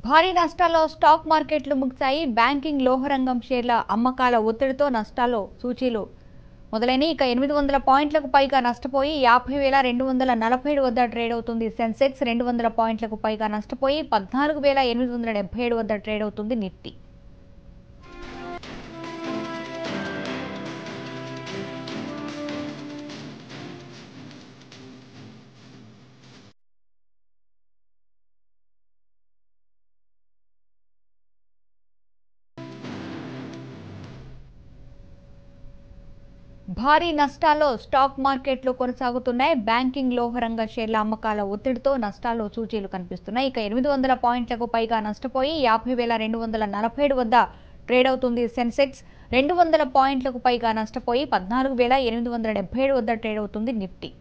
భారీ నష్టాల్లో స్టాక్ మార్కెట్లు ముగిశాయి. బ్యాంకింగ్, లోహరంగం షేర్ల అమ్మకాల ఒత్తిడితో నష్టాల్లో సూచీలు మొదలైనవి. ఇక 800 పాయింట్లకు పైగా నష్టపోయి 50,247 వద్ద ట్రేడ్ అవుతుంది సెన్సెక్స్. 200 పాయింట్లకు పైగా నష్టపోయి 14,877 వద్ద ట్రేడ్ అవుతుంది నిఫ్టీ. భారీ నష్టాల్లో స్టాక్ మార్కెట్లు కొనసాగుతున్నాయి. బ్యాంకింగ్, లోహరంగ షేర్ల అమ్మకాల ఒత్తిడితో నష్టాల్లో సూచీలు కనిపిస్తున్నాయి. ఇక 800 పాయింట్లకు పైగా నష్టపోయి 50,247 వద్ద ట్రేడ్ అవుతుంది సెన్సెక్స్. 200 పాయింట్లకు పైగా నష్టపోయి 14,877 వద్ద ట్రేడ్ అవుతుంది నిఫ్టీ.